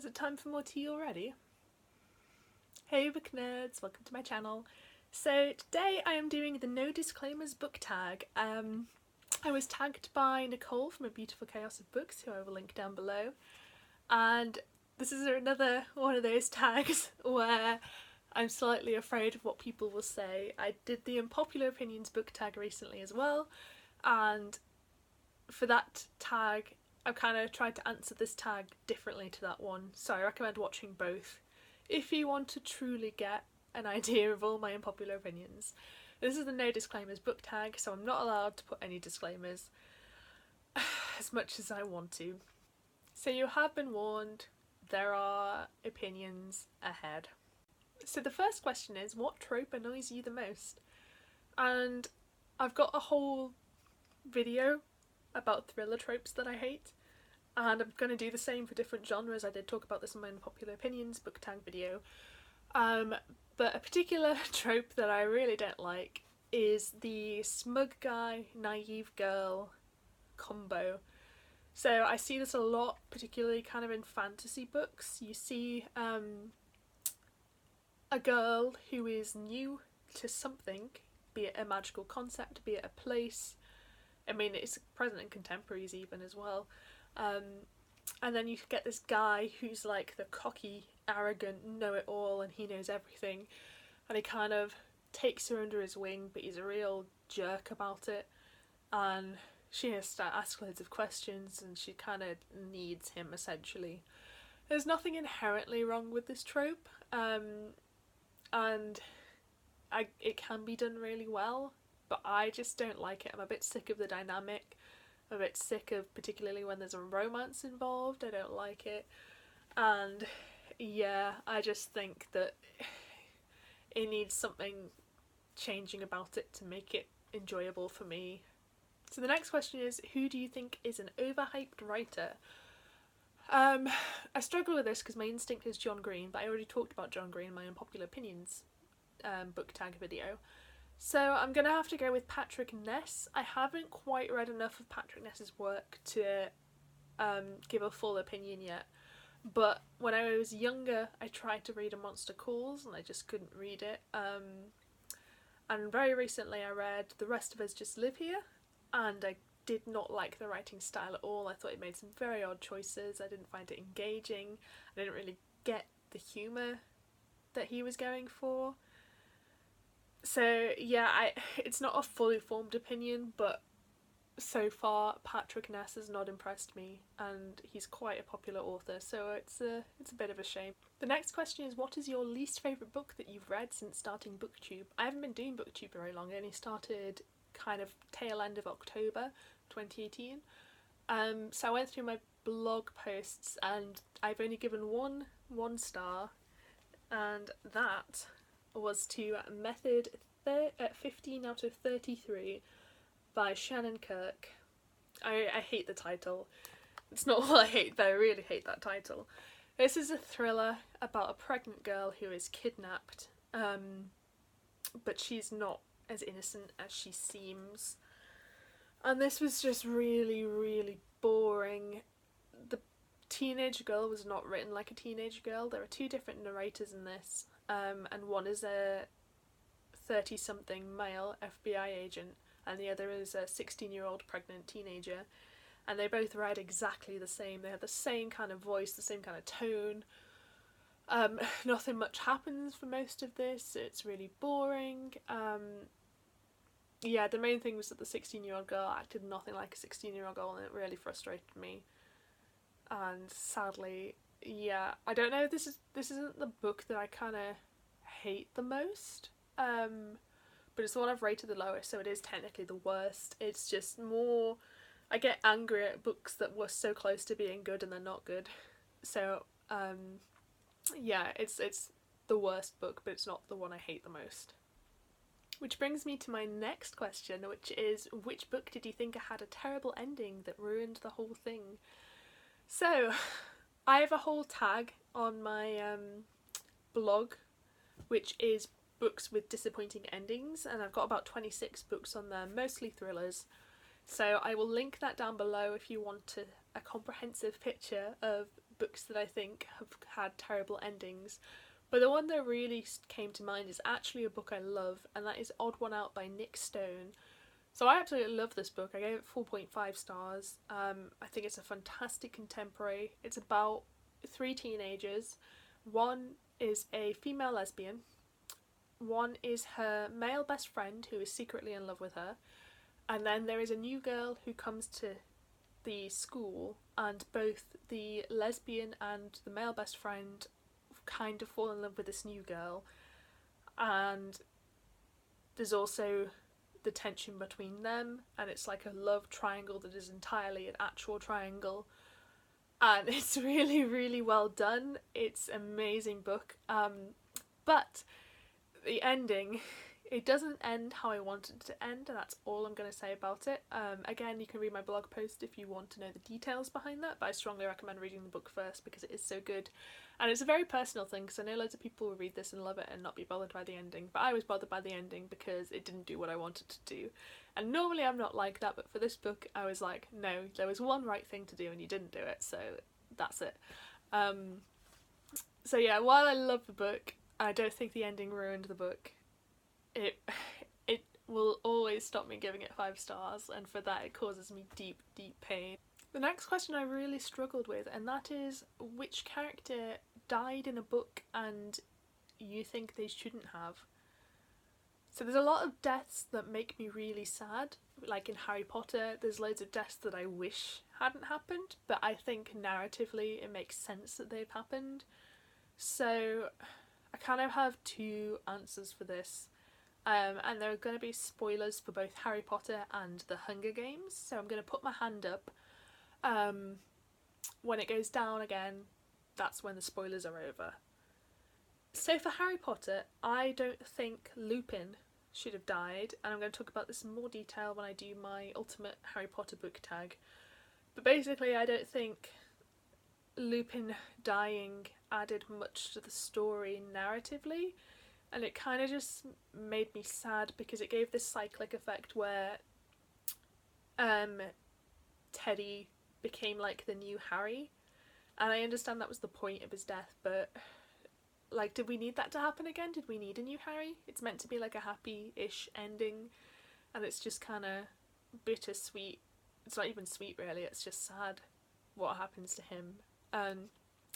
Is it time for more tea already? Hey book nerds, welcome to my channel. So today I am doing the no disclaimers book tag. I was tagged by Nicole from A Beautiful Chaos of Books, who I will link down below, and this is another one of those tags where I'm slightly afraid of what people will say. I did the unpopular opinions book tag recently as well, and for that tag I've kind of tried to answer this tag differently to that one, so I recommend watching both if you want to truly get an idea of all my unpopular opinions. This is the no disclaimers book tag, so I'm not allowed to put any disclaimers as much as I want to. So you have been warned, there are opinions ahead. So the first question is, what trope annoys you the most? And I've got a whole video about thriller tropes that I hate, and I'm going to do the same for different genres. I did talk about this in my unpopular opinions book tag video. But a particular trope that I really don't like is the smug guy, naive girl combo. So I see this a lot, particularly kind of in fantasy books. You see a girl who is new to something, be it a magical concept, be it a place. I mean, it's present in contemporaries even as well. And then you get this guy who's like the cocky, arrogant know-it-all, and he knows everything, and he kind of takes her under his wing, but he's a real jerk about it, and she has to ask loads of questions and she kind of needs him essentially. There's nothing inherently wrong with this trope, and it can be done really well, but I just don't like it. I'm a bit sick of the dynamic. I'm a bit sick of, particularly when there's a romance involved, I don't like it. And yeah, I just think that it needs something changing about it to make it enjoyable for me. So the next question is, who do you think is an overhyped writer? I struggle with this because my instinct is John Green, but I already talked about John Green in my unpopular opinions book tag video. So I'm going to have to go with Patrick Ness. I haven't quite read enough of Patrick Ness's work to give a full opinion yet, but when I was younger I tried to read A Monster Calls and I just couldn't read it. And very recently I read The Rest of Us Just Live Here, and I did not like the writing style at all. I thought it made some very odd choices. I didn't find it engaging. I didn't really get the humour that he was going for. So yeah, it's not a fully formed opinion, but so far Patrick Ness has not impressed me, and he's quite a popular author, so it's a bit of a shame. The next question is, what is your least favourite book that you've read since starting BookTube? I haven't been doing BookTube very long. I only started kind of tail end of October 2018. So I went through my blog posts and I've only given one star, and that was to Method 15 out of 33 by Shannon Kirk. I hate the title. It's not all I hate, but I really hate that title. This is a thriller about a pregnant girl who is kidnapped, but she's not as innocent as she seems. And this was just really, really boring. The teenage girl was not written like a teenage girl. There are two different narrators in this. And one is a 30-something male FBI agent, and the other is a 16-year-old pregnant teenager, and they both read exactly the same. They have the same kind of voice, the same kind of tone. Nothing much happens for most of this. It's really boring. Yeah, the main thing was that the 16-year-old girl acted nothing like a 16-year-old girl, and it really frustrated me. And sadly, yeah, I don't know, this isn't the book that I kind of hate the most, but it's the one I've rated the lowest, so it is technically the worst. It's just more, I get angry at books that were so close to being good and they're not good. So yeah, it's the worst book, but it's not the one I hate the most. Which brings me to my next question, which is, which book did you think had a terrible ending that ruined the whole thing? So I have a whole tag on my blog, which is books with disappointing endings, and I've got about 26 books on there, mostly thrillers. So I will link that down below if you want a comprehensive picture of books that I think have had terrible endings. But the one that really came to mind is actually a book I love, and that is Odd One Out by Nic Stone. So I absolutely love this book. I gave it 4.5 stars. I think it's a fantastic contemporary. It's about 3 teenagers. One is a female lesbian. One is her male best friend who is secretly in love with her. And then there is a new girl who comes to the school, and both the lesbian and the male best friend kind of fall in love with this new girl. And there's also the tension between them, and it's like a love triangle that is entirely an actual triangle. And it's really, really well done. It's an amazing book. But the ending, it doesn't end how I wanted it to end, and that's all I'm going to say about it. Again, you can read my blog post if you want to know the details behind that, but I strongly recommend reading the book first because it is so good. And it's a very personal thing, because I know loads of people will read this and love it and not be bothered by the ending, but I was bothered by the ending because it didn't do what I wanted to do. And normally I'm not like that, but for this book I was like, no, there was one right thing to do and you didn't do it, so that's it. So yeah, while I love the book, I don't think the ending ruined the book. It will always stop me giving it 5 stars, and for that it causes me deep, deep pain. The next question I really struggled with, and that is, which character died in a book and you think they shouldn't have? So there's a lot of deaths that make me really sad, like in Harry Potter there's loads of deaths that I wish hadn't happened, but I think narratively it makes sense that they've happened. So I kind of have 2 answers for this. And there are going to be spoilers for both Harry Potter and The Hunger Games, so I'm going to put my hand up. When it goes down again, that's when the spoilers are over. So for Harry Potter, I don't think Lupin should have died, and I'm going to talk about this in more detail when I do my ultimate Harry Potter book tag. But basically I don't think Lupin dying added much to the story narratively, and it kind of just made me sad because it gave this cyclic effect where Teddy became like the new Harry, and I understand that was the point of his death, but like, did we need that to happen again? Did we need a new Harry? It's meant to be like a happy-ish ending, and it's just kind of bittersweet. It's not even sweet really, it's just sad what happens to him.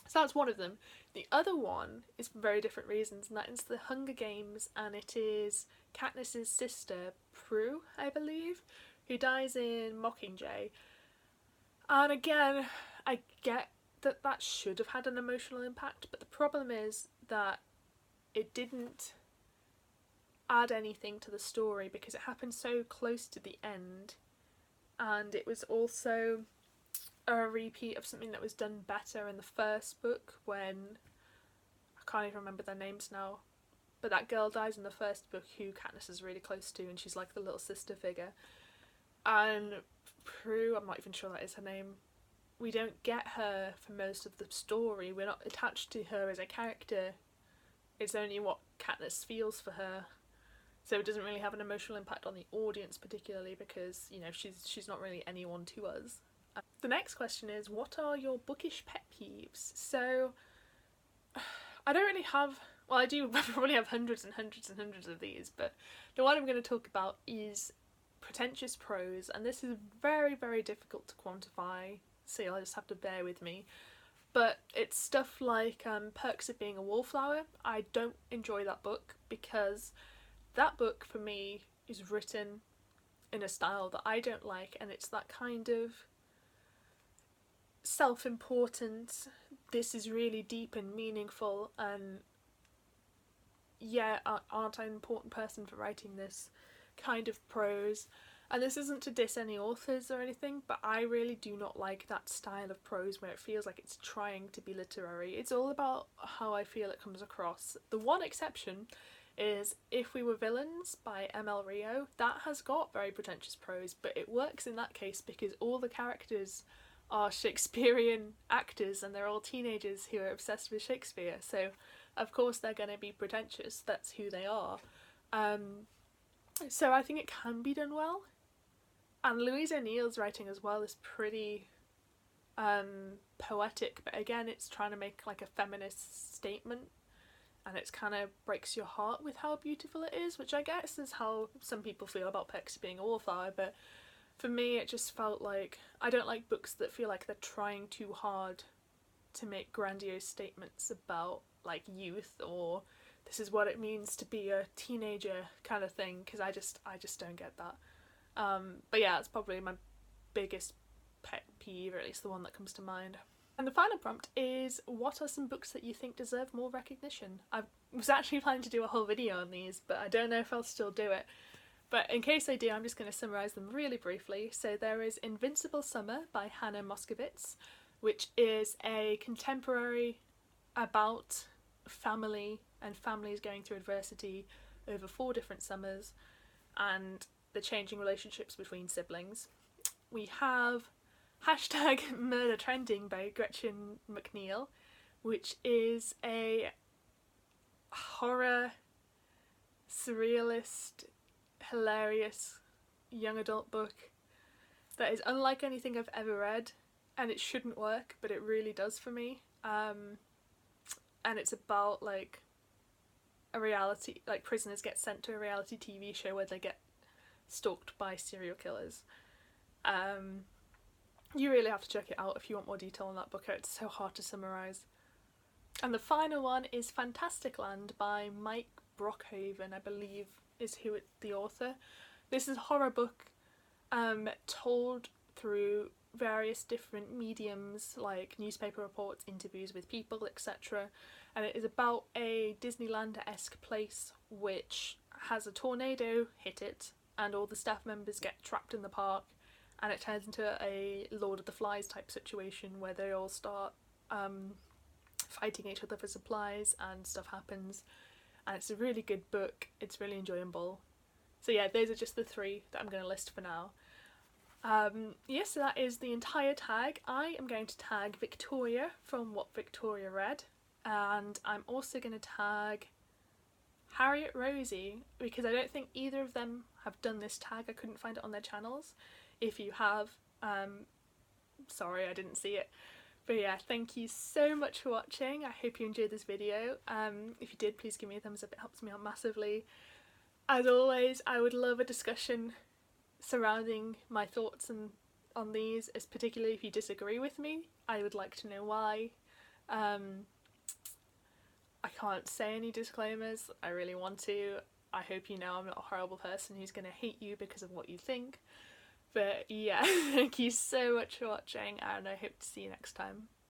So that's one of them. The other one is for very different reasons, and that is The Hunger Games, and it is Katniss's sister, Prue, I believe, who dies in Mockingjay. And again, I get that that should have had an emotional impact, but the problem is that it didn't add anything to the story because it happened so close to the end, and it was also a repeat of something that was done better in the first book when, I can't even remember their names now, but that girl dies in the first book who Katniss is really close to, and she's like the little sister figure. And Prue, I'm not even sure that is her name, we don't get her for most of the story, we're not attached to her as a character, it's only what Katniss feels for her, so it doesn't really have an emotional impact on the audience particularly because, you know, she's not really anyone to us. The next question is, what are your bookish pet peeves? So, I don't really have, well I do probably have hundreds and hundreds and hundreds of these, but the one I'm going to talk about is pretentious prose, and this is very, very difficult to quantify, so you'll just have to bear with me. But it's stuff like Perks of Being a Wallflower. I don't enjoy that book because that book for me is written in a style that I don't like, and it's that kind of self-important, this is really deep and meaningful, and yeah, aren't I an important person for writing this kind of prose? And this isn't to diss any authors or anything, but I really do not like that style of prose where it feels like it's trying to be literary. It's all about how I feel it comes across. The one exception is If We Were Villains by M.L. Rio. That has got very pretentious prose, but it works in that case because all the characters are Shakespearean actors and they're all teenagers who are obsessed with Shakespeare, so of course they're going to be pretentious, that's who they are. So I think it can be done well, and Louise O'Neill's writing as well is pretty poetic, but again it's trying to make like a feminist statement, and it's kind of breaks your heart with how beautiful it is, which I guess is how some people feel about Percy being a wallflower. But for me it just felt like I don't like books that feel like they're trying too hard to make grandiose statements about like youth or this is what it means to be a teenager kind of thing, because I just don't get that. But yeah, it's probably my biggest pet peeve, or at least the one that comes to mind. And the final prompt is, what are some books that you think deserve more recognition? I was actually planning to do a whole video on these, but I don't know if I'll still do it. But in case I do, I'm just going to summarise them really briefly. So there is Invincible Summer by Hannah Moskowitz, which is a contemporary about family and families going through adversity over 4 different summers and the changing relationships between siblings. We have #Murder Trending by Gretchen McNeil, which is a horror, surrealist, hilarious young adult book that is unlike anything I've ever read, and it shouldn't work, but it really does for me. And it's about like a reality, like prisoners get sent to a reality TV show where they get stalked by serial killers. You really have to check it out if you want more detail on that book. It's so hard to summarise. And the final one is Fantasticland by Mike Bockoven, I believe is the author. This is a horror book told through various different mediums like newspaper reports, interviews with people, etc. And it is about a Disneyland-esque place which has a tornado hit it and all the staff members get trapped in the park, and it turns into a Lord of the Flies type situation where they all start fighting each other for supplies and stuff happens, and it's a really good book. It's really enjoyable. So yeah, those are just the 3 that I'm going to list for now. So that is the entire tag. I am going to tag Victoria from What Victoria Read, and I'm also going to tag Harriet Rosie because I don't think either of them have done this tag. I couldn't find it on their channels. If you have, sorry I didn't see it. But yeah, thank you so much for watching. I hope you enjoyed this video. If you did, please give me a thumbs up, it helps me out massively. As always, I would love a discussion surrounding my thoughts on these, as particularly if you disagree with me. I would like to know why. I can't say any disclaimers, I really want to. I hope you know I'm not a horrible person who's going to hate you because of what you think. But yeah, thank you so much for watching, and I hope to see you next time.